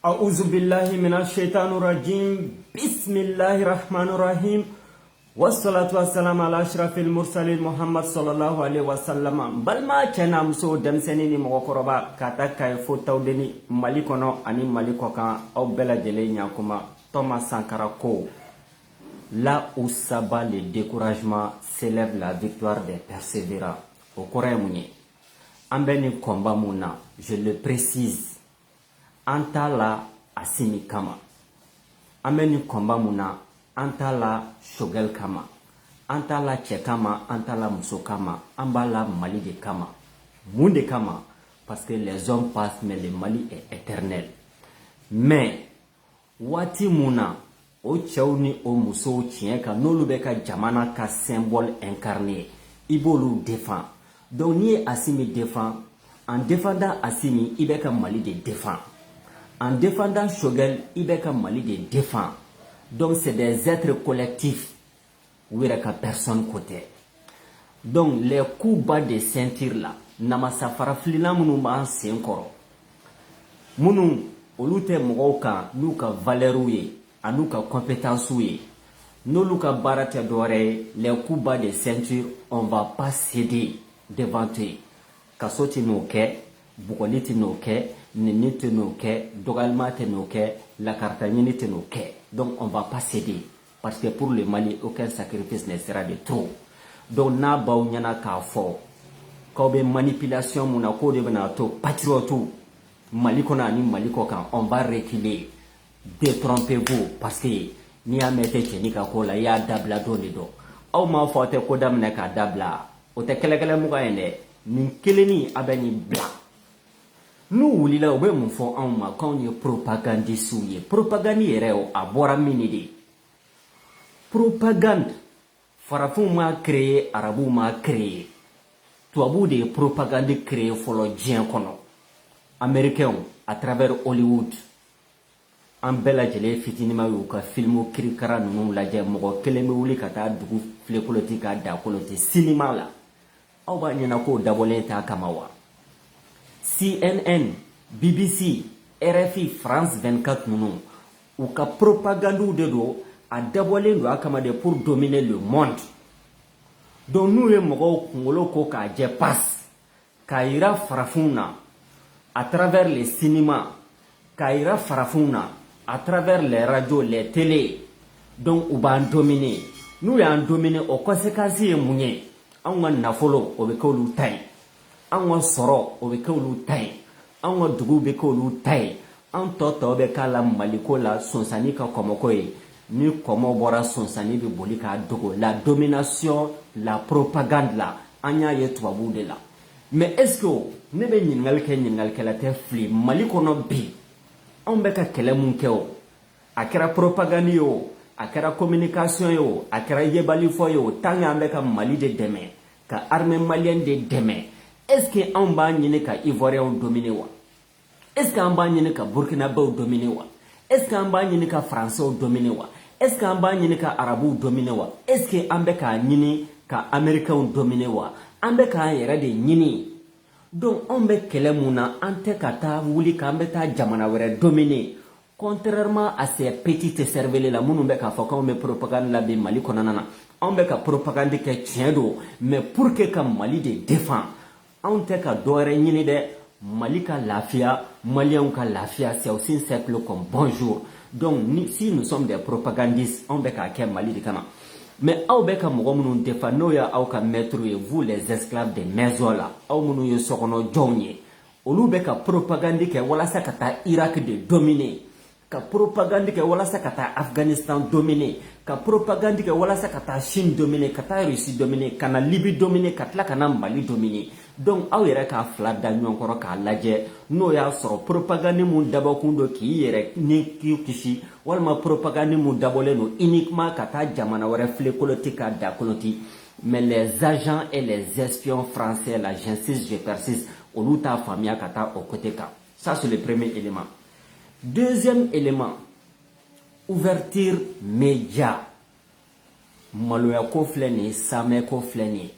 أعوذ بالله من الشيطان الرجيم بسم الله الرحمن الرحيم والصلاة والسلام على أشرف المرسلين محمد صلى الله عليه وسلم بل ما كان مسو دمسني مغفربا كاتاكا فوتو دني مالكونو أني مالكوكا أو بلا جلينيا كما Thomas Sankara Ko. Là où s'abat le découragement célèbre la victoire des persévérants. Au Coran Mounié. Ambeni Komba Mouna, je le précise. Antala Asimi Kama. Ambeni Komba Mouna, Antala Shogel Kama. Antala Tchekama, Antala Musokama, Ambala Mali de Kama. Mounde Kama, parce que les hommes passent, mais le Mali est éternel. Mais, Wati Mouna, o cɛw ni o musow tiɲɛ kan n'olu bɛ ka jamana ka symbole incarné i b'olu défend. Donc n'i ye Assimi défend, en défendant Assimi i bɛ ka Mali de défend. En défendant Shogel i bɛ ka Mali de défend. Donc c'est des êtres collectifs u yɛrɛ ka personne côté. Donc les coups bas de ceinture là namasa farafilila minnu b'an sen kɔrɔ minnu olu tɛ mɔgɔw kan n'u ka valeur ye an'u ka compétence ye n'olu ka baara tɛ dɔwɛrɛ ye les coups bas de ceinture on va pas céder devant eux. Kaso tɛ n'o kɛ bugɔli tɛ n'o kɛ nɛni tɛ n'o kɛ dɔgɔyalima tɛ n'o kɛ lakarita ɲini tɛ n'o kɛ. Donc on va pas céder parce que pour le Mali aucun sacrifice ne sera de trop. Donc n'a baw ɲɛna k'a fɔ k'aw bɛ manipulation mun na k'o de bɛna to patriote Mali kɔnɔ ani Mali kɔ kan on va reculer. Détrompez-vous parce que n'i y'a mɛn tɛ cɛni ka ko la i y'a dabila don de dɔn. Aw m'a fɔ aw tɛ ko daminɛ k'a dabila o tɛ kɛlɛkɛlɛmuga ye dɛ. Nin kelenni a bɛ nin bila. N'u wulila u bɛ mun fɔ anw ma k'anw ye propagandistes ye. Propagande yɛrɛ a bɔra min de. Propagande farafinw m'a créé arabuw m'a créé. Tubabuw de ye propagande créé fɔlɔ diɲɛ kɔnɔ. Américains à travers Hollywood. An bɛɛ lajɛlen fitinima y'u ka filmu kirikara ninnu lajɛ mɔgɔ kelen bɛ wuli ka taa dugu filekoloti k'a da koloti sinima la. Aw b'a ɲɛna k'o dabɔlen t'a kama wa? CNN, BBC, RFI, France 24 ninnu u ka propagandiw de don a dabɔlen don a kama de pour dominer le monde. Donc n'u ye mɔgɔw kunkolo ko k'a jɛ passe k'a yira farafinw na à travers les cinémas k'a yira farafinw na à travers les radios, les télés. Donc u b'an dominer. N'u y'an dominer o conséquence ye mun ye? Anw ka nafolo o bɛ kɛ olu ta ye. Anw ka sɔrɔ o bɛ kɛ olu ta ye. Anw ka duguw bɛ kɛ olu ta ye. Anw tɔ bɛ k'a la Maliko la sonsani ka kɔmɔko ye. Ni kɔmɔ bɔra sonsani bɛ boli k'a dogo. La domination, la propagande la an y'a ye tubabuw de la. Mais est-ce que ne bɛ ɲininkali kɛ ɲininkalikɛla tɛ fili Mali kɔnɔ bi anw bɛ ka kɛlɛ mun kɛ o a kɛra propagande ye o a kɛra communication ye o a kɛra yebalifɔ ye o tant que an bɛ ka Mali de dɛmɛ ka armée malienne de dɛmɛ est-ce que anw b'a ɲini ka Ivoiriens dominer wa? Est-ce que an b'a ɲini ka Burkinabéw dominer wa? Est-ce que an b'a ɲini ka Français dominer wa? Est-ce que an b'a ɲini ka Arabuw dominer wa? Est-ce que an bɛ k'a ɲini ka Américains dominer wa? An bɛ k'an yɛrɛ de ɲini. Donc on bɛ kɛlɛ mun na an tɛ ka taa wuli k'an bɛ taa jamana wɛrɛ dominer. Contrairement à ces petites cerveaux la minnu bɛ k'a fɔ k'anw bɛ propagande la bi Mali kɔnɔna na anw bɛ ka propagande kɛ tiɲɛ don mais pour que ka Mali de défend anw tɛ ka dɔwɛrɛ ɲini dɛ. Mali ka lafiya Maliens ka lafiya c'est aussi simple comme bonjour. Donc si nous sommes des propagandistes anw bɛ k'a kɛ Mali de kama. Mais aw bɛ ka mɔgɔ minnu défend n'o ya aw ka maître ye vous les esclaves de maison la aw minnu ye sokɔnɔ jɔnw ye olu bɛ ka propagande kɛ walasa ka taa Irak de dominer ka propagande kɛ walasa ka taa Afghanistan dominer ka propagande kɛ walasa ka taa Chine dominer ka taa Russie dominer ka na Libye dominer ka tila ka na Mali dominer. Donc aw yɛrɛ k'a fila da ɲɔgɔn kɔrɔ k'a lajɛ n'o y'a sɔrɔ propagande mun dabɔkun don k'i yɛrɛ ni k'i kisi walima propagande mun dabɔlen don uniquement ka taa jamana wɛrɛ filekoloti k'a da koloti. Mais les agents et les espions français là j'insiste je persiste olu t'a faamuya ka taa o côté kan. Ça c'est le premier élément. Deuxième élément, ouverture média. Maloya ko filɛ nin ye samɛ ko filɛ nin ye.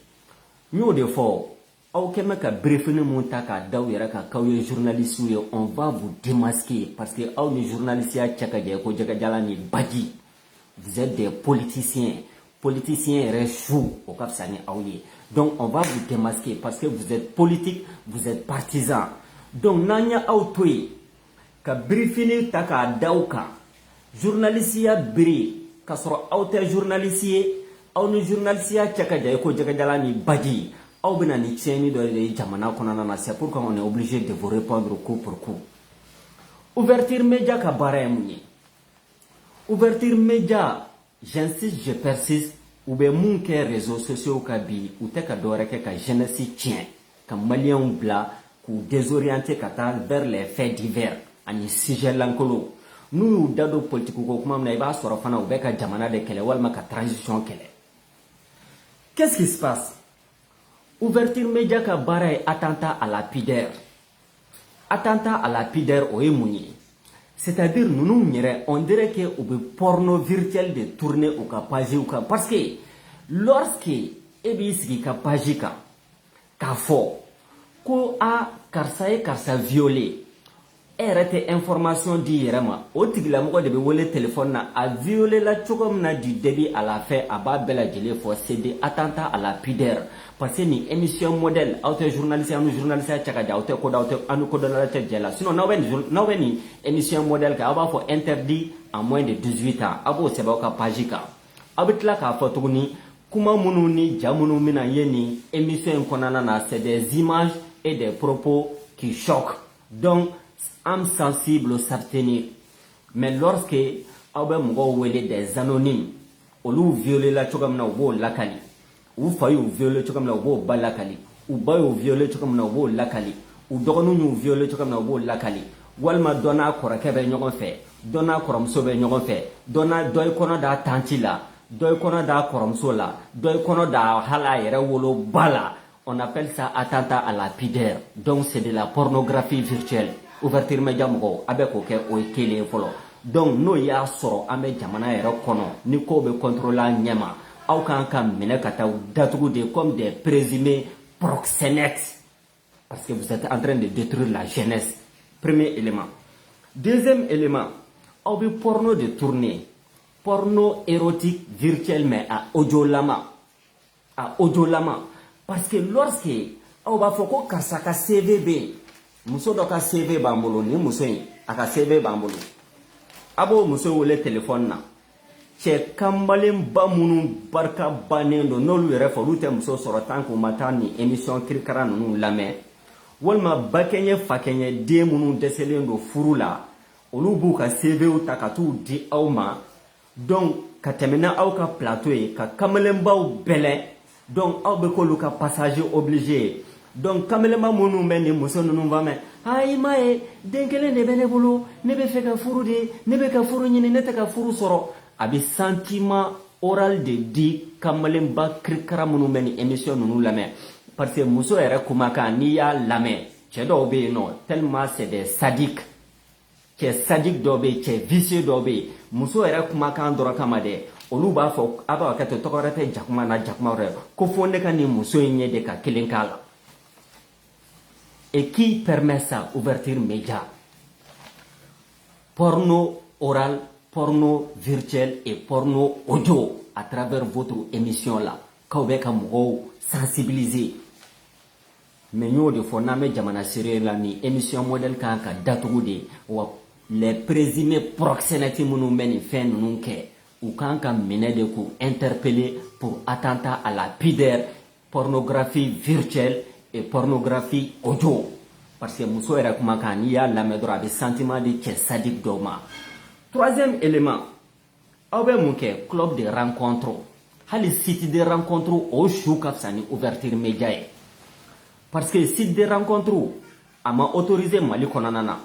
N y'o de fɔ aw kɛmɛ ka briefing mun ta k'a daw yɛrɛ ka k'aw ye journaliste ye on va vous démasquer parce que aw ni journaliste ya cɛ ka jan ko jɛgɛjala ni baji vous êtes des politiciens yɛrɛ su o ka fisa ni aw ye donc on va vous démasquer parce que vous êtes politique vous êtes partisan donc n'an y aw to yen ka briefing ta k'a daw kan journaliste ya biri ka sɔrɔ aw tɛ journaliste ye aw ni journaliste ya cɛ ka jan ko jɛgɛjala ni baji aw bena ni tiɲɛni dɔ de ye jamana kɔnɔna na c'est pourquoi on est obligé de vous répondre coup pour coup. Ouverture média ka baara ye mun ye ouverture média j'insiste je persiste u bɛ mun kɛ réseaux sociaux ka bi u tɛ ka dɔwɛrɛ kɛ ka jeunesse tiɲɛ ka maliyɛnw bila k'u désorienter ka taa vers les faits divers ani sujet lankolon n'u y'u da don politique ko kuma min na i b'a sɔrɔ fana u bɛ ka jamana de kɛlɛ walima ka transition kɛlɛ. Qu'est-ce qui se passe? Ouverture média ka baara ye attentat à lapidaire. Attentat à lapidaire o ye mun ye c'est-à-dire nunu yɛrɛ on dirait que u bɛ porno virtuel de tourner u ka page kan parce que lorsque e b'i sigi ka page kan k'a fɔ ko a karisa ye karisa violé e yɛrɛ tɛ information di yɛrɛ ma o tigilamɔgɔ de bɛ wele téléphone na a violé la cogo min na du début à la fin a b'a bɛɛ lajɛlen fɔ c'est des attentats à lapidaire parce que ni émission modèle aw tɛ journaliste anu journaliste ya cɛ ka jan aw tɛ kodɔn aw tɛ anu kodɔnna cɛ jɛ la sinon n'aw bɛ ni émission modèle kɛ aw b'a fɔ interdit à moins de 18 ans a b'o sɛbɛn aw ka page kan aw bɛ tila k'a fɔ tuguni kuma minnu ni ja minnu bɛna ye ni émission in kɔnɔna na c'est des images et des propos qui choquent donc âme sensible s'abstenir mais lorsque aw bɛ mɔgɔw wele des anonymes olu violé la cogo min na u b'o lakali u fa y'u violé cogo min na u b'o ba lakali u ba y'u violé cogo min na u b'o lakali u dɔgɔninw y'u violé cogo min na u b'o lakali walima dɔ n'a kɔrɔkɛ bɛ ɲɔgɔn fɛ dɔ n'a kɔrɔmuso bɛ ɲɔgɔn fɛ dɔ i kɔnɔ d'a tanti la dɔ i kɔnɔ d'a kɔrɔmuso la dɔ i kɔnɔ d'a hali a yɛrɛ wolo ba la on appelle ça attentat à lapidaire donc c'est de la pornographie virtuelle. Ouverture média mɔgɔw a bɛ k'o kɛ o ye kelen ye fɔlɔ donc n'o y'a sɔrɔ an bɛ jamana yɛrɛ kɔnɔ ni kow bɛ contrôler a ɲɛma aw kan ka minɛ ka taa datugu de comme des présumés proxénètes parce que vous êtes en train de détruire la jeunesse. Premier élément. Deuxième élément, aw bɛ porno de tourner porno érotique virtuel mais à audio lama parce que lorsque aw b'a fɔ ko karisa ka CV bɛ yen muso dɔ ka CV b'an bolo ni muso in a ka CV b'an bolo a b'o muso wele téléphone na cɛ kanbalenba minnu barika bannen don n'olu yɛrɛ fɔ olu tɛ muso sɔrɔ tant k'u ma taa ni émission kirikara ninnu lamɛn walima bakɛɲɛ fakɛɲɛ den minnu dɛsɛlen don furu la olu b'u ka CVw ta ka t'u di aw ma donc ka tɛmɛ na aw ka plateau ye ka kamalenbaw bɛlɛn donc aw bɛ k'olu ka passager obligé donc kamelenba minnu bɛ nin muso ninnu ba mɛn ayi ma ye den kelen de bɛ ne bolo ne bɛ fɛ ka furu de ne bɛ ka furu ɲini ne tɛ ka furu sɔrɔ a bɛ sentiment oral de di kamalenba kirikara minnu bɛ nin émission ninnu lamɛn parce que muso yɛrɛ kumakan n'i y'a lamɛn cɛ dɔw bɛ yen nɔ tellement c'est des sadiques cɛ sadique dɔw bɛ yen cɛ vicieux dɔw bɛ yen muso yɛrɛ kumakan dɔrɔn kama dɛ olu b'a fɔ a b'a kɛ to tɔgɔ wɛrɛ tɛ jakuma na jakuma wɛrɛ ko fo ne ka nin muso in ye de ka kelen k'a la. Et qui permet ça? Ouverture média. Porno oral, porno virtuel et porno audio à travers votre émission là. K'aw bɛ ka mɔgɔw sensibiliser. Mais y'o de fɔ n'an bɛ jamana seere la ni émission modèle kan ka datugu de wa les présumés proxénètes minnu bɛ nin fɛn ninnu kɛ u kan ka minɛ de k'u interpeller pour attentat à la pudeur, pornographie virtuelle et pornographie audio parce que muso yɛrɛ kumakan n'i y'a lamɛn dɔrɔn a bɛ sentiment di cɛ sadique dɔw ma. Troisième élément aw bɛ mun kɛ club de rencontre hali site de rencontre o su ka fisa ni ouverture média ye parce que site de rencontre a ma autorisé Mali kɔnɔna na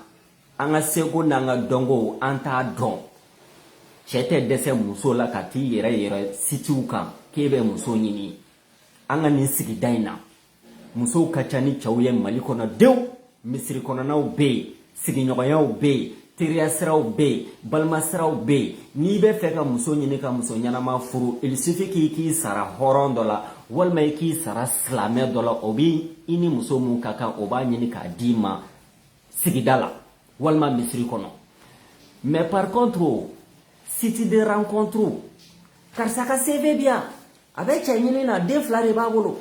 an ka seko n'an ka dɔnko an t'a dɔn cɛ tɛ dɛsɛ muso la ka t'i yɛrɛ yɛrɛ sitiw kan k'e bɛ muso ɲini an ka nin sigida in na musow ka ca ni cɛw ye Mali kɔnɔ dew misiri kɔnɔnaw bɛ yen sigiɲɔgɔnyaw bɛ yen teriya siraw bɛ yen balima siraw bɛ yen n'i bɛ fɛ ka muso ɲini ka muso ɲɛnama furu il suffit k'i sara hɔrɔn dɔ la walima i k'i sara silamɛ dɔ la o bɛ i ni muso mun ka kan o b'a ɲini k'a d'i ma sigida la walima misiri kɔnɔ mais par contre site de rencontre karisa ka CV bi yan a bɛ cɛ ɲini na den 2 de b'a bolo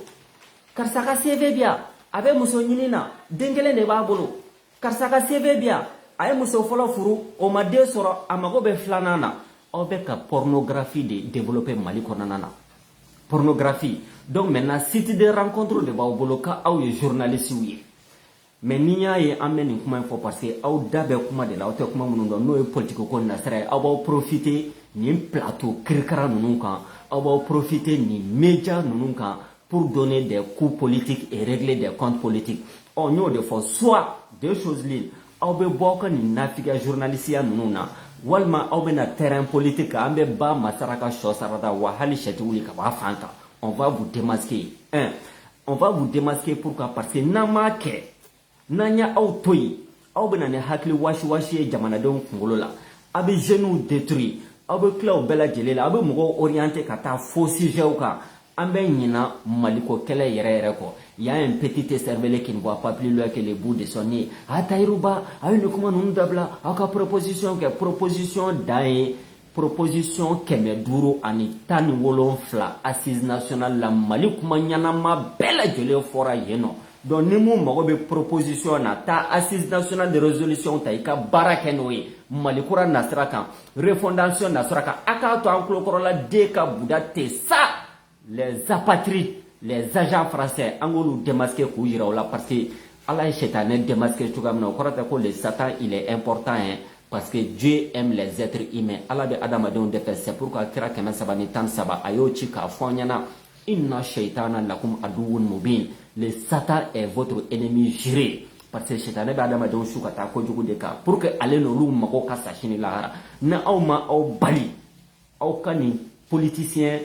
karisa ka CV bi yan a bɛ muso ɲini na den 1 de b'a bolo karisa ka CV bi yan a ye muso fɔlɔ furu o ma den sɔrɔ a mago bɛ 2nan na aw bɛ ka pornographie de développer Mali kɔnɔna na pornographie donc maintenant site de rencontre de b'aw bolo ka aw ye journaliste ye mais ni y'a ye an bɛ nin kuma in fɔ parce que aw da bɛ kuma de la aw tɛ kuma minnu dɔn n'o ye politique ko nasira ye aw b'aw profiter nin plateau kirikara ninnu kan aw b'aw profiter nin média ninnu kan pour donner des coups politiques et régler des comptes politiques n y'o de fɔ soit deux choses libres aw bɛ bɔ aw ka nin nafigiya journalisiya ninnu na walima aw bɛ na terrain politique kan an bɛ ba masara ka sɔ sarada wa hali sɛ tɛ wuli ka bɔ a fan kan on va vous démasquer on va vous démasquer pourquoi parce que n'an m'a kɛ n'an y'aw to yen aw bɛ na ni hakili wasi ye jamanadenw kunkolo la aw bɛ jeunes détruire aw bɛ tila o bɛɛ lajɛlen la aw bɛ mɔgɔw orienter ka taa faux sujets kan an bɛ ɲina maliko kɛlɛ yɛrɛ kɔ il y a un petit cervelet qui ne voit pas plus loin que le bout de son nez a Tayiruba a ye nin kuma ninnu dabila aw ka proposition kɛ proposition dan ye proposition 517 assise nationale la Mali kuma ɲanama bɛɛ lajɛlen fɔra yen nɔ donc ni mun mago bɛ proposition na taa assise nationale de résolution ta i ka baara kɛ n'o ye Mali kura nasira kan refondation nasira kan a k'a to an tulokɔrɔla den ka buda tɛ sa les apatrides les agents français an k'olu démasquer k'u yira o la parce que ala ye sɛtanɛ démasquer cogoya min na o kɔrɔ tɛ ko le Satan il est important hein parce que Dieu aime les êtres humains ala bɛ adamadenw de fɛ c'est pourquoi kira 313 a y'o ci k'a fɔ an ɲɛna inna shaytana lakum aduwwun mubin le Satan est votre ennemi juré parce que sɛtanɛ bɛ adamadenw su ka taa kojugu de kan pour que ale n'olu mago ka sa sini lahara ni aw ma aw bali aw ka nin politicien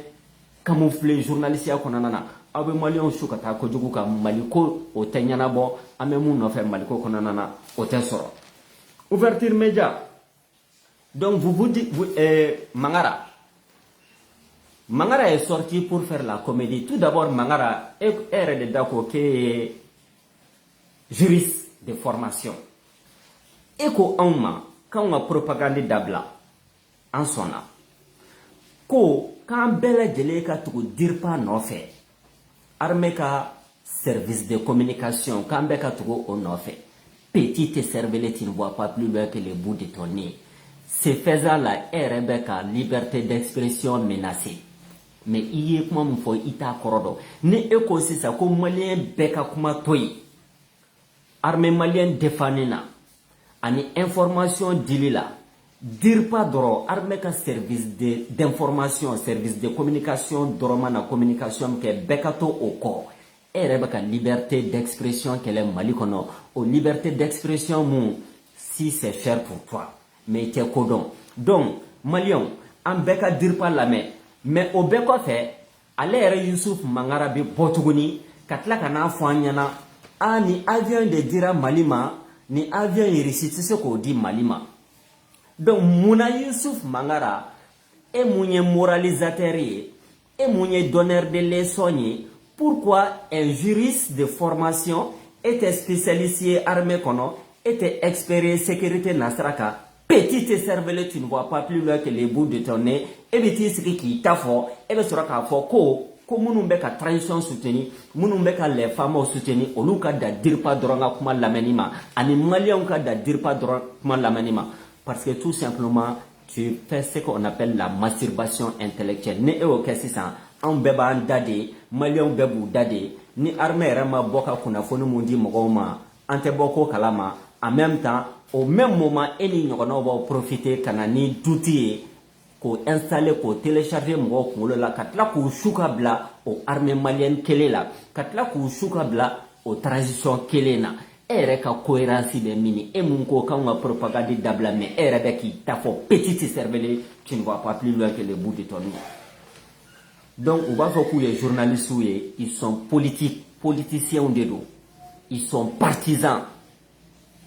camouflé journaliste kɔnɔna na aw bɛ maliyɛnw su ka taa kojugu kan maliko o tɛ ɲɛnabɔ an bɛ mun nɔfɛ maliko kɔnɔna na o tɛ sɔrɔ ouverture média donc vous dites Mangara est sorti pour faire la comédie tout d'abord Mangara est yɛrɛ de da ko k'e juriste de formation e ko anw ma k'anw ka propagande dabila an sɔnna ko k'an bɛɛ lajɛlen ka tugu DIRPA nɔfɛ armée ka service de communication k'an bɛɛ ka tugu o nɔfɛ petite cervelet ne voit pas plus loin que le bout de ton nez ce faisant là e yɛrɛ bɛ ka liberté d'expression menacée mais i ye kuma min fɔ i t'a kɔrɔ dɔn ni e ko sisan ko maliyɛn bɛɛ ka kuma to yen armée malienne défendant na ani information dili la DIRPA dɔrɔn armée ka service d'information service de communication dɔrɔn ma na communication kɛ bɛɛ ka to o kɔ e yɛrɛ bɛ ka liberté d'expression kɛlɛ Mali kɔnɔ o liberté d'expression mun si c'est cher pour toi mais i tɛ ko dɔn donc maliyɛnw an bɛɛ ka DIRPA lamɛn mais o bɛɛ kɔfɛ ale yɛrɛ Yusuf Mangara bɛ bɔ tuguni ka tila ka n'a fɔ an ɲɛna ni avion de dira Mali ma ni avion yi Russie tɛ se k'o di Mali ma donc munna Yusuf Mangara e mun ye moralisateur ye e mun ye donneur de leçon ye pourquoi un juriste de formation était spécialiste ye armée kɔnɔ était expert sécurité nasira kan petite cervelet tu ne vois pas plus loin que les bouts de ton nez e bɛ t'i sigi k'i ta fɔ e bɛ sɔrɔ k'a fɔ ko minnu bɛ ka transition soutenir minnu bɛ ka les femmes soutenir olu ka da DIRPA dɔrɔn ka kuma lamɛnni ma ani maliyɛnw ka da DIRPA dɔrɔn kuma lamɛnni ma parce que tout simplement tu fais ce qu'on appelle la masturbation intellectuelle ni e y'o kɛ sisan anw bɛɛ b'an da de maliyɛnw bɛɛ b'u da de ni armée yɛrɛ ma bɔ ka kunnafoni mun di mɔgɔw ma an tɛ bɔ ko kalama en même temps au même moment e ni ɲɔgɔnnaw b'aw profiter ka na ni duti ye k'o installer k'o télécharger mɔgɔw kunkolo la ka tila k'u su ka bila o armée malienne kelen la ka tila k'u su ka bila o transition kelen na e yɛrɛ ka cohérence bɛ min ni e mun ko k'anw ka propagande dabila mais e yɛrɛ bɛ k'i ta fɔ petite cervelet tu ne vois pas plus loin que le bout de ton nez donc u b'a fɔ k'u ye journalistes ye ils sont politiciens de don ils sont partisans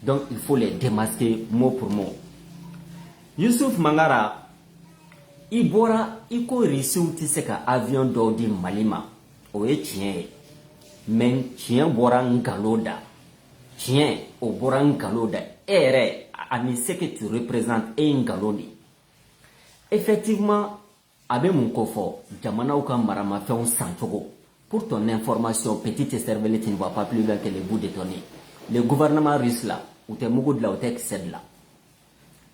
donc il faut les démasquer mot pour mot Youssouf Mangara i bɔra i ko Russiw tɛ se ka avion dɔw di Mali ma o ye tiɲɛ ye mais tiɲɛ bɔra ngalon da tiɲɛ o bɔra ngalon da e yɛrɛ ani ce que tu représentes e ngalon de effectivement a bɛ mun ko fɔ jamanaw ka maramafɛnw sancogo pour ton information petite cervelle tu ne vois pas plus loin que le bout de ton nez le gouvernement russe là u tɛ mugu dilan u tɛ kisɛ dilan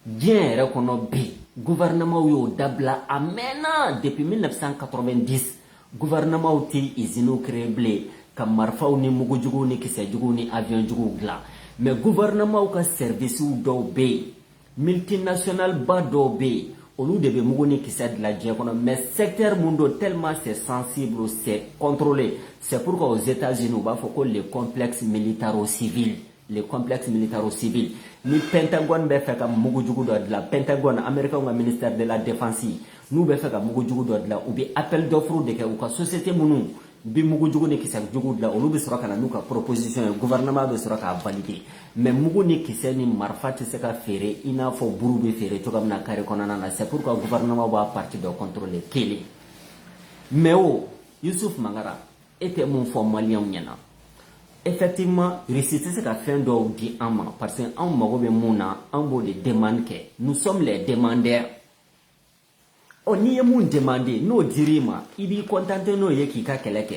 diɲɛ yɛrɛ kɔnɔ bi gouvernement y'o dabila a mɛnna depuis 1990 gouvernement tɛ usines créé bilen ka marifaw ni mugujuguw ni kisɛjuguw ni avion juguw dilan mais gouvernement ka services dɔw bɛ yen multinational ba dɔw bɛ yen olu de bɛ mugu ni kisɛ dilan diɲɛ kɔnɔ mais secteur mun don tellement c'est sensible c'est contrôlé c'est pourquoi aux États-Unis u b'a fɔ ko le complexe militaro-civil le complexe militaro-civil ni Pentagone bɛ fɛ ka mugujugu dɔ dilan Pentagone américain ka ministère de la défense n'u bɛ fɛ ka mugujugu dɔ dilan u bɛ appel d'offre de kɛ u ka société minnu bi mugujugu ni kisɛjugu dilan olu bɛ sɔrɔ ka na n'u ka proposition ye gouvernement bɛ sɔrɔ k'a valider mais mugu ni kisɛ ni marifa tɛ se ka feere i n'a fɔ buru bɛ feere cogoya min na carré kɔnɔna na c'est pourquoi gouvernement b'a parti dɔ contrôler kelen mais o Youssouf Mangara e tɛ mun fɔ maliyɛnw ɲɛna effectivement Russie tɛ se ka fɛn dɔw di an ma parce que anw mago bɛ mun na an b'o de demande kɛ nous sommes les demandeurs n'i ye mun demandé n'o dir'i ma i b'i contenter n'o ye k'i ka kɛlɛ kɛ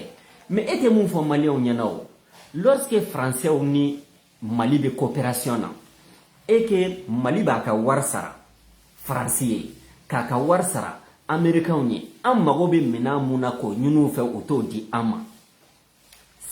mais e tɛ mun fɔ maliyɛnw ɲɛna o lorsque français ni Mali bɛ coopération na et que Mali b'a ka wari sara France ye k'a ka wari sara américains ye an mago bɛ minɛn mun na k'o ɲini u fɛ u t'o di an ma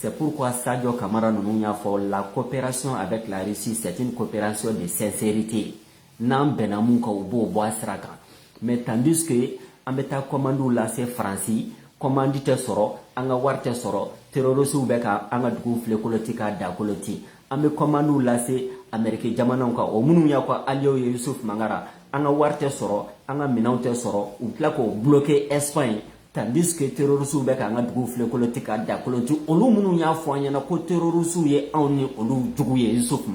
c'est pourquoi Sadio Camara ninnu y'a fɔ la coopération avec la Russie c'est une coopération de sincérité n'an bɛnna mun kan u b'o bɔ a sira kan mais tandis que an bɛ taa commandes lase France commande tɛ sɔrɔ an ka wari tɛ sɔrɔ terroristes bɛ ka an ka duguw filɛ koloti k'a da koloti an bɛ commandes lase Amérique jamanaw kan o minnu y'a ka alliés ye Youssouf Mangara an ka wari tɛ sɔrɔ an ka minɛnw tɛ sɔrɔ u tila k'o bloquer Espagne tandis que terroristes bɛ k'an ka duguw filɛ koloti k'a da koloti olu minnu y'a fɔ an ɲɛna ko terroristes ye anw ni olu jugu ye Youssouf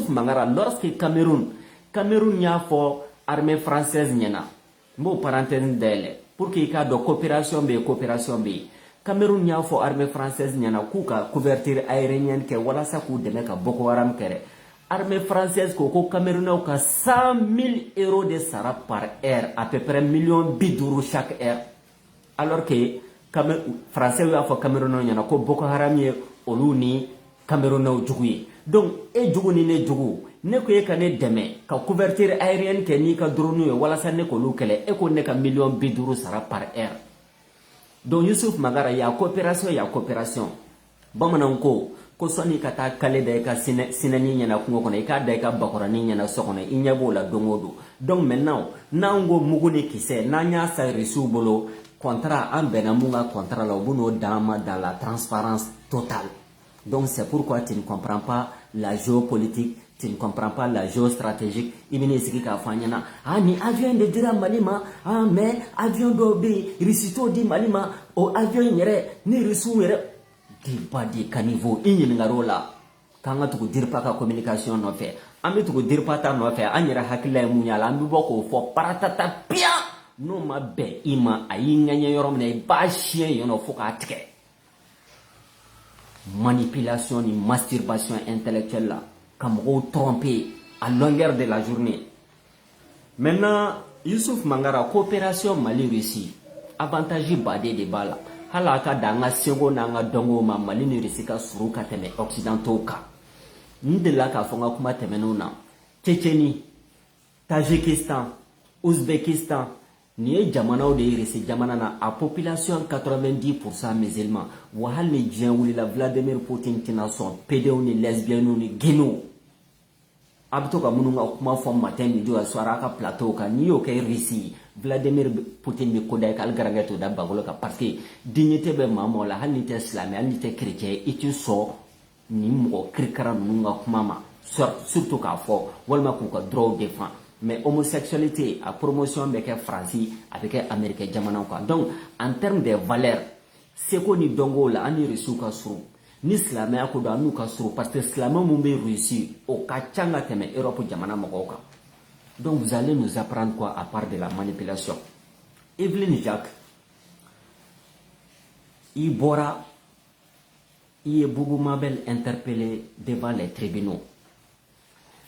Mangara lorsque Cameroun y'a fɔ armée française ɲɛna n b'o parenthèse dayɛlɛ pour que i k'a dɔn coopération bɛ yen Cameroun y'a fɔ armée française ɲɛna k'u ka couverture aérienne kɛ walasa k'u dɛmɛ ka Boko Haram kɛlɛ armée française ko Camerounais ka 100 000 euros de sara par heure à peu près 50 000 chaque heure alors que français y'a fɔ Camerounais ɲɛna ko Boko Haram ye olu ni Camerounais jugu ye donc e jugu ni ne jugu ne ko e ka ne dɛmɛ ka couverture aérienne kɛ n'i ka drone ye walasa ne k'olu kɛlɛ e ko ne ka 50 000 sara par heure donc Youssouf Mangara y'a coopération bamananw ko sɔnni ka taa kale da i ka sinɛni ɲɛna kungo kɔnɔ i k'a da i ka bakɔrɔni ɲɛna so kɔnɔ i ɲɛ b'o la don o don donc maintenant n'an ko mugu ni kisɛ n'an y'a sa Russiw bolo contrat an bɛnna mun ka contrat la u bɛ n'o d'an ma dans la transparence totale donc c'est pourquoi tu ne comprends pas la géopolitique tu ne comprends pas la géostratégique i bɛ n'i sigi k'a fɔ an ɲɛna ni avion de dira Mali ma mais avion dɔw bɛ yen Russie t'o di Mali ma o avion in yɛrɛ ni Russiw yɛrɛ débat de caniveau i ɲininkara o la k'an ka tugu DIRPA ka communication nɔfɛ an bɛ tugu DIRPA ta nɔfɛ an yɛrɛ hakilila ye mun ye a la an bɛ bɔ k'o fɔ paratata piya n'o ma bɛn i ma a y'i ŋɛɲɛ yɔrɔ min na i b'a siyɛn yen nɔ fo k'a tigɛ manipulation ni masturbation intellectuelle la ka mɔgɔw tromper à longueur de la journée maintenant Youssouf Mangara coopération Mali-Russie avantage baden de b'a la hali a ka da an ka seko n'an ka dɔnko ma Mali ni Russie ka surun ka tɛmɛ occidentaux kan n delila k'a fɔ n ka kuma tɛmɛnenw na Tchétchénie Tajikistan Ouzbékistan nin ye jamanaw de ye Russie jamana na a population 90% musulman wa hali ni diɲɛ wulila Vladimir Poutine tɛna sɔn pédéw ni lesbiennes ni guinéws a bɛ to ka minnu ka kuma fɔ matin midi wa soir a ka plateau kan n'i y'o kɛ Russie Vladimir Poutine bɛ ko da i kan hali garijɛgɛ t'o da bagolo kan parce que dignité bɛ maa o la hali n'i tɛ silamɛ hali n'i tɛ chrétien i tɛ sɔn nin mɔgɔ kirikara ninnu ka kuma ma surtout k'a fɔ walima k'u ka droit défend mais homosexualité a promotion bɛ kɛ Faransi a bɛ kɛ Amérique jamanaw kan donc en termes de valeur seko ni dɔnko la an ni Russiw ka surun ni silamɛya ko don an n'u ka surun parce que silamɛ mun bɛ Russie o ka ca ka tɛmɛ Europe jamana mɔgɔw kan Donc vous allez nous apprendre quoi à part de la manipulation? Evelyne Jacques, il est Boubou Mabel interpellé devant les tribunaux.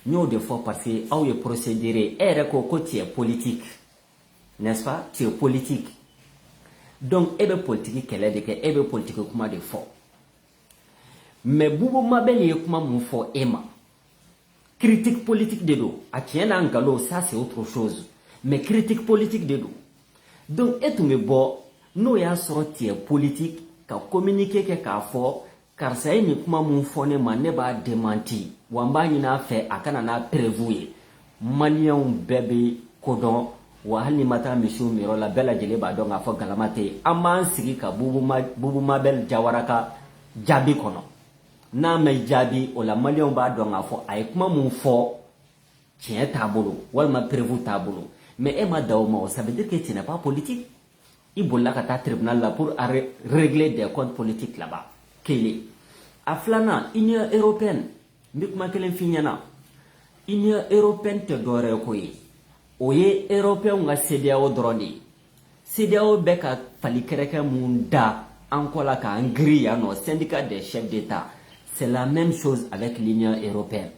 Nous, des fois, parce que il y a procédé, tu es politique. N'est-ce pas? Tu es politique. Donc, il y a politique, il y a politique, comment de fort. Mais Boubou Mabel, il y a comment fort, Emma. Critique politique de dos. À tien angalo, ça c'est autre chose. Mais critique politique de dos. Donc, et tout me bon, nous y a sorti politique, qu'a communiqué, qu'a fort, car ça y est, comment mon phone m'a pas démenti. Wamba y n'a fait, à canana prévoué. Malion bébé, codon, ou hali mata monsieur Miro, la belle adjele badon a fort galamate, aman sigi ka boubou mabel jawaraka, jabi kono. Na me jabi, ou la malion badon a fort, a ekma mon fort, tient tabolo, ou elle m'a prévu tabolo. Mais Emma Daouma, ça veut dire que tu n'es pas politique. Il faut que tribunal là pour régler des comptes politiques là-bas. Quelle Aflana, Union européenne, Mikma Kelen Fignana, Union européenne te dore koyi. Oye européen nga CEDEAO droni. CEDEAO beka falikereke munda ankola ka angri no syndicat des chefs d'État. C'est la même chose avec l'Union européenne.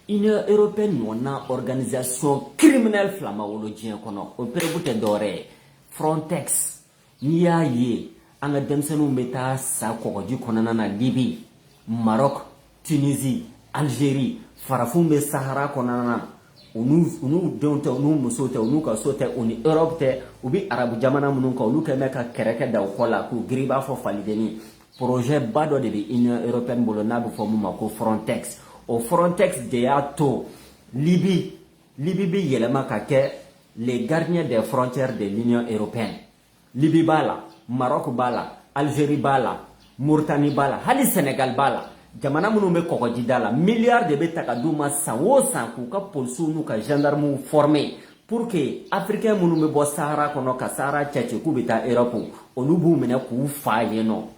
Union européenne on a organisation criminelle flamawologien kono o perebute dore Frontex niya ye anga demsenu meta sa kokoji konana na Libye, Maroc, Tunisie, Algérie, farafumbe Sahara konana unu donte unu musote unu ka sote uni Europe te ubi arabu jamana munun ka unu kemeka kereke da ukola ku griba fo falideni projet bado de Union européenne bolonabu fo muma ko Frontex. Au Frontex de Ato, Libye bi yelema kake les gardiens des frontières de l'Union européenne. Libye bala, Maroc bala, Algérie bala, Mauritanie bala, hali Sénégal bala. Jamana munu me kokojidala milliards de betaka duma sanwo sanku ka polsu nu ka gendarme formé pour que africain munu me bo Sahara kono ka Sahara tchétché ku beta Europe onu bu mena ku faye no.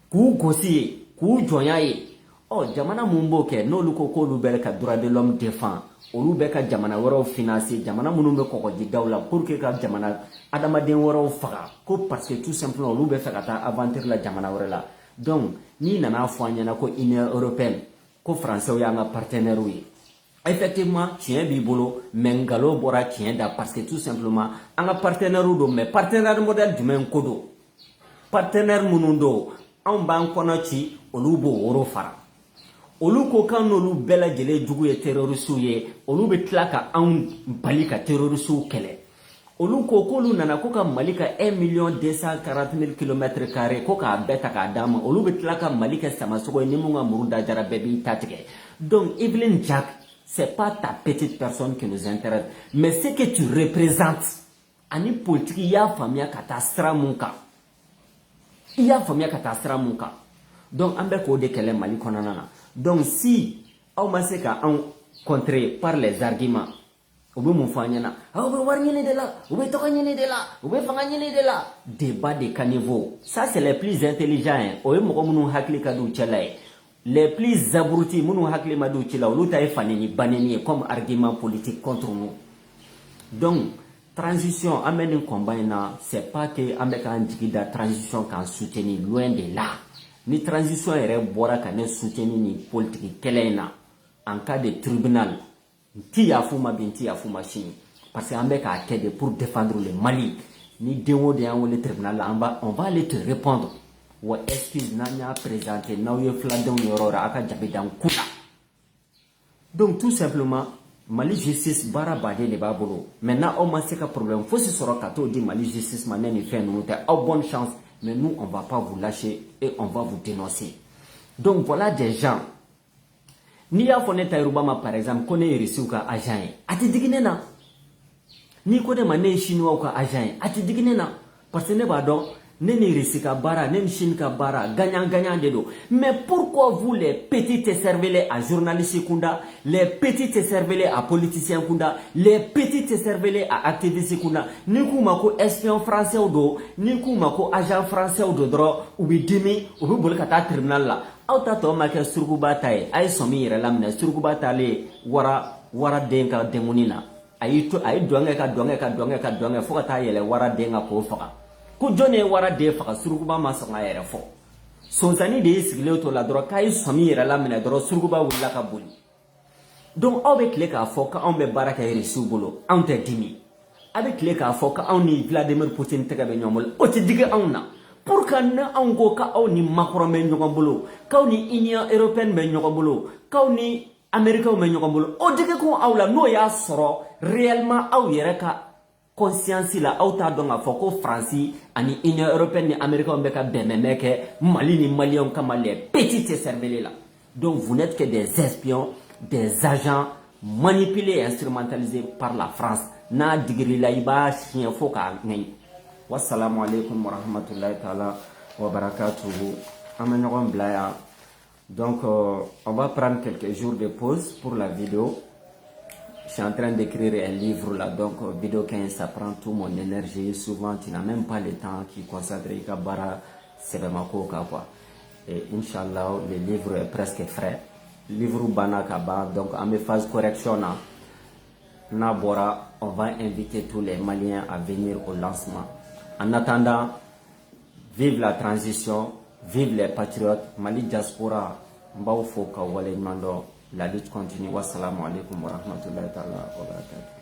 Ku gosi ku joyaye. Oh, jamana mumbo ke no luko ko lubel ka droit de l'homme défend. Olu be ka jamana woro financer, jamana munu be kokoji dawla pour que ka jamana adama den woro faga. Ko parce que tout simplement olu be fa ka ta aventure la jamana woro la. Donc, ni nana fo anyana ko Union européenne, ko français ya nga partenaire wi. Effectivement, tien bi bolo, mengalo bora tien da parce que tout simplement anga partenaire do mais partenaire modèle du même kodo. Partenaire munundo, an ban kono ci olu bo woro fara. Olu ko kan nolu bela jele jugu ye terroristu ye olu be tla ka an bali ka terroristu kele olu ko kolu nana ko ka Mali ka 1,240,000 km² ko ka beta ka dama olu be tla ka Mali ka samasogo ni munga muruda jara bebi tatike. Donc Evelyne Jacques, c'est pas ta petite personne qui nous intéresse mais ce que tu représentes ani politique ya famia katastra munka ya famia katastra munka. Donc ambe ko de kele Mali konana. Donc si on m'a dit qu'on contré par les arguments, on peut m'enfantana, on peut voir de là, on peut toquer de là, on peut faire de là. Débat de caniveau, ça c'est les plus intelligents. On est mon hakli kadou chalai. Les plus abrutis, mon hakli madou chila, ou l'outa fanini banini comme argument politique contre nous. Donc transition amène un combat c'est pas que amène un la transition qu'en soutenir loin de là. Ni transition est bora kane soutenir ni politique kelena en cas de tribunal ti ya fuma binti ya fuma chini parce que ambe ka kede pour défendre le Mali ni démo de en le tribunal là on va aller te répondre ou excuse nanya présenter na yo fladon yorora aka jabidan kuna. Donc tout simplement Mali justice bara bade le babolo maintenant on m'a c'est que problème faut se sera kato di Mali justice manene fait nous bonne chance. Mais nous, on ne va pas vous lâcher et on va vous dénoncer. Donc voilà des gens. Ni ya fone Taïroubama par exemple, connaît reçu ka agent. Ati diginena. Ni connaît mané chinois ka agent. Ati diginena. Parce que ne va donc Neni risika bara, neni shinka bara, gagnant de dos. Mais pourquoi vous les petits cervelés à journalistes kunda, les petits cervelés à politiciens kunda, les petits cervelés à activistes kunda, ni mako espion français ou do, ni mako agent français ou do dro, ou bidimi, ou bolkata tribunal la. Auta to make surgubata ay somi relamne surgubata le wara denka demunina. ayi donge ka fo ka taa yɛlɛ waraden ka k'o faga ko jɔn ye waraden faga surukuba ma sɔn ka yɛrɛ fɔ sonsanni de y'i sigilen to la dɔrɔn k'a ye sɔmi yɛrɛ la minɛ dɔrɔn surukuba wulila ka boli donc aw bɛ tile k'a fɔ k'anw bɛ baara kɛ Rusiw bolo anw tɛ dimi a bɛ tile k'a fɔ k'anw ni Vladimir Poutine tɛgɛ bɛ ɲɔgɔn bolo o tɛ digi anw na pour que ne anw ko k'aw ni Macron bɛ ɲɔgɔn bolo k'aw ni Union européenne bɛ ɲɔgɔn bolo k'aw ni Américains bɛ ɲɔgɔn bolo o digi kun aw la n'o y'a sɔrɔ réellement aw yɛrɛ ka conscience la aw t'a dɔn k'a fɔ ko Faransi ani Union européenne ni Américains bɛ ka bɛnbɛnbɛn kɛ Mali ni Maliens kama les petits cerveaux là donc vous n'êtes que des espions des agents manipulés et instrumentalisés par la France n'a digirila i b'a siɲɛ fo k'a ŋɛɲ wassalamu alaikum warahmatullahi taala wa barakatuhu an bɛ ɲɔgɔn bila yan donc on va prendre quelques jours de pause pour la vidéo. Je suis en train d'écrire un livre là, donc vidéo 15 ça prend tout mon énergie, souvent tu n'as même pas le temps qui consacre à bara sebemako quoi. Et Inch'Allah le livre est presque frais. Livre bana kaba donc en phase correction là. Nabora, on va inviter tous les Maliens à venir au lancement. En attendant, vive la transition, vive les patriotes, Mali diaspora, Mbao Foka Wale Mando, la lutte continue. Wassalamu alaikum wa rahmatullahi wa barakatuh.